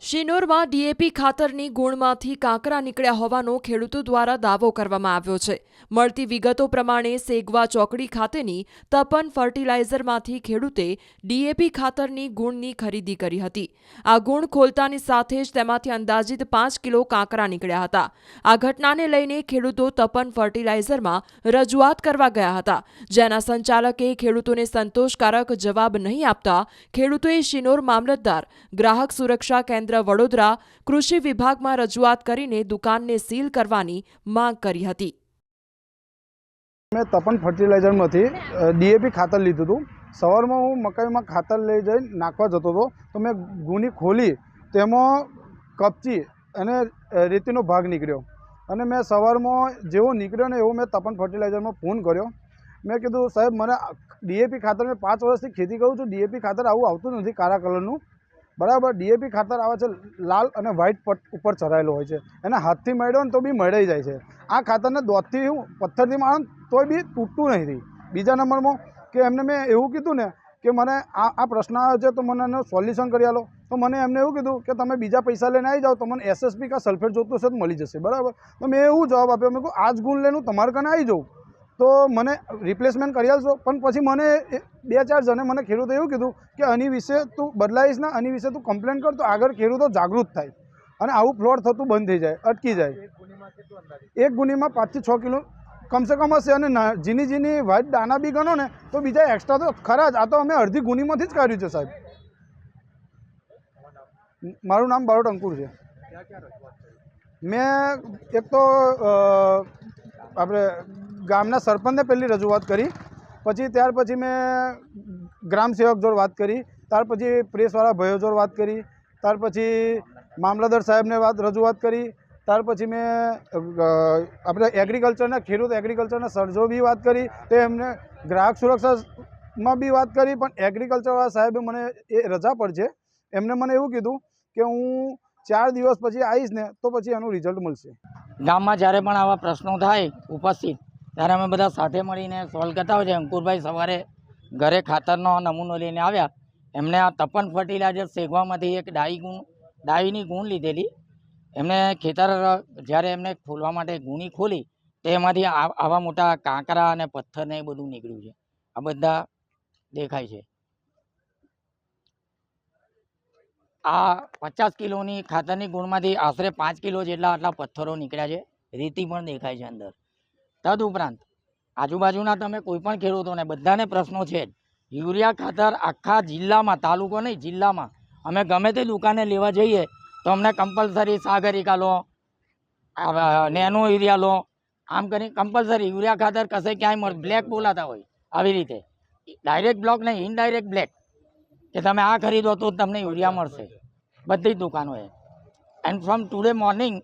શિનોરમાં DAP ખાતરની ગુણમાંથી કાંકરા નીકળ્યા હોવાનો ખેડૂતો દ્વારા દાવો કરવામાં આવ્યો છે। મળતી વિગતો પ્રમાણે સેગવા ચોકડી ખાતેની તપન ફર્ટિલાઇઝરમાંથી ખેડૂતે ડીએપી ખાતરની ગુણની ખરીદી કરી હતી। આ ગુણ ખોલતાની સાથે જ તેમાંથી અંદાજિત 5 કિલો કાંકરા નીકળ્યા હતા। આ ઘટનાને લઈને ખેડૂતો તપન ફર્ટિલાઇઝરમાં રજૂઆત કરવા ગયા હતા, જેના સંચાલકે ખેડૂતોને સંતોષકારક જવાબ નહીં આપતા ખેડૂતોએ શિનોર મામલતદાર, ગ્રાહક સુરક્ષા કેન્દ્ર વડોદરા, કૃષિ વિભાગમાં રજૂઆત કરીને દુકાનને સીલ કરવાની માંગ કરી હતી। મેં તપન ફર્ટિલાઇઝરમાંથી ડીએપી ખાતર લીધું હતું। સવારમાં હું મકાઈમાં ખાતર લઈ જઈને નાખવા જતો હતો તો મેં ગુની ખોલી, તેમાં કપચી અને રેતીનો ભાગ નીકળ્યો અને મેં સવારમાં જેવો નીકળ્યો ને એવો મેં તપન ફર્ટિલાઇઝરમાં ફોન કર્યો। મેં કીધું, સાહેબ મને ડીએપી ખાતર મેં 5 વર્ષથી ખેતી કરું છું, ડીએપી ખાતર આવું આવતું નથી કાળા કલરનું, બરાબર। ડીએપી ખાતર આવે છે લાલ અને વ્હાઇટ પટ ઉપર ચડાયેલો હોય છે, એને હાથથી મળ્યો ને તો બી મળી જાય છે। આ ખાતરને દોતથી હું પથ્થરથી મારું તોય બી તૂટતું નથી। બીજા નંબરમાં કે એમને મેં એવું કીધું ને કે મને આ પ્રશ્ન આવે છે તો મને એનું સોલ્યુશન કરી આલો, તો મને એમને એવું કીધું કે તમે બીજા પૈસા લઈને આવી જાઓ, તો મને એસએસપી કા સલ્ફેટ જોતું હશે તો મળી જશે, બરાબર। તો મેં એવું જવાબ આપ્યો, મેં કહું આ જ ગુણ લઈને તમારે કને આવી જાઉં તો મને રિપ્લેસમેન્ટ કરી આલશો। પણ પછી મને 2-4 જણે મને ખેડૂતો એવું કીધું કે આની વિશે તું બદલાઈશ ના, આની વિશે તું કમ્પ્લેન કર તો આગળ ખેડૂતો જાગૃત થાય અને આવું ફ્રોડ થતું બંધ થઈ જાય, અટકી જાય। એક ગુણીમાં 5 થી 6 કિલો કમસે કમ હશે અને જીની વ્હાઇટ દાણા બી ગણો ને તો બીજા એક્સ્ટ્રા તો ખરા જ। આ તો અમે અડધી ગુણીમાંથી જ કાઢ્યું છે, સાહેબ। મારું નામ બારોટ અંકુર છે। મેં એક તો આપણે ગામના સરપંચને પહેલી રજૂઆત કરી, પછી ત્યાર પછી મેં ગ્રામ સેવક જોડે વાત કરી, ત્યાર પછી પ્રેસવાળા ભાઈઓ જોડે વાત કરી, ત્યાર પછી મામલતદાર સાહેબને રજૂઆત કરી, ત્યાર પછી મેં આપણે એગ્રીકલ્ચરના ખેડૂત એગ્રીકલ્ચરના સર્જો બી વાત કરી, તો એમને ગ્રાહક સુરક્ષામાં બી વાત કરી, પણ એગ્રીકલ્ચરવાળા સાહેબે મને એ રજા પર છે, એમને મને એવું કીધું કે હું 4 દિવસ પછી આવીશ ને તો પછી એનું રિઝલ્ટ મળશે। ગામમાં જ્યારે પણ આવા પ્રશ્નો થાય ઉપસ્થિત ત્યારે અમે બધા સાથે મળીને સોલ્વ કરતા હોય છે। અંકુરભાઈ સવારે ઘરે ખાતરનો નમૂનો લઈને આવ્યા, એમને આ તપન ફર્ટિલાઇઝર શેગવામાંથી એક ડાઈની ગુણ લીધેલી, એમને ખેતર જ્યારે એમને ખોલવા માટે ગુણી ખોલી તો એમાંથી આવા મોટા કાંકરા અને પથ્થર ને એ બધું નીકળ્યું છે, આ બધા દેખાય છે। આ 50 કિલોની ખાતરની ગુણમાંથી આશરે 5 કિલો જેટલા આટલા પથ્થરો નીકળ્યા છે, રેતી પણ દેખાય છે અંદર। તદુપરાંત આજુબાજુના તમે કોઈ પણ ખેડૂતોને બધાને પ્રશ્નો છે જ। યુરિયા ખાતર આખા જિલ્લામાં, તાલુકો નહીં જિલ્લામાં, અમે ગમે તે દુકાને લેવા જઈએ તો અમને કમ્પલસરી સાગરિકા લો, નેનો યુરિયા લો, આમ કરી કમ્પલસરી યુરિયા ખાતર કશે ક્યાંય મળે બ્લેક બોલાતા હોય, આવી રીતે ડાયરેક્ટ બ્લોક નહીં, ઇનડાયરેક્ટ બ્લેક, કે તમે આ ખરીદો તો તમને યુરિયા મળશે બધી જ દુકાનોએ। And from today morning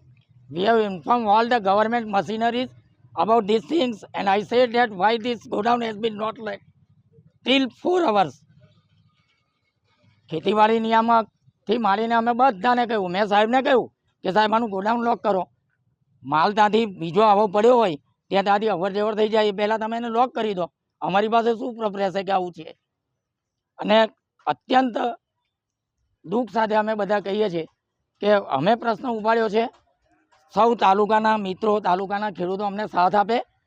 we have inform all the government machineries about these things, and I said that why this godown has been not let till 4 hours। ખેતીવાડી નિયામકથી માંડીને અમે બધાને કહ્યું, મેં સાહેબને કહ્યું કે સાહેબ આનું ગોડાઉન લોક કરો, માલ ત્યાંથી બીજો આવો પડ્યો હોય ત્યાં ત્યાંથી અવર જવર થઈ જાય, એ પહેલાં તમે એને લોક કરી દો, અમારી પાસે શું પ્રૂફ રહેશે કે આવું છે। અને અત્યંત દુઃખ સાથે અમે બધા કહીએ છીએ કે અમે પ્રશ્ન ઉપાડ્યો છે, સૌ તાલુકાના મિત્રો, તાલુકાના ખેડૂતો અમને સાથ આપે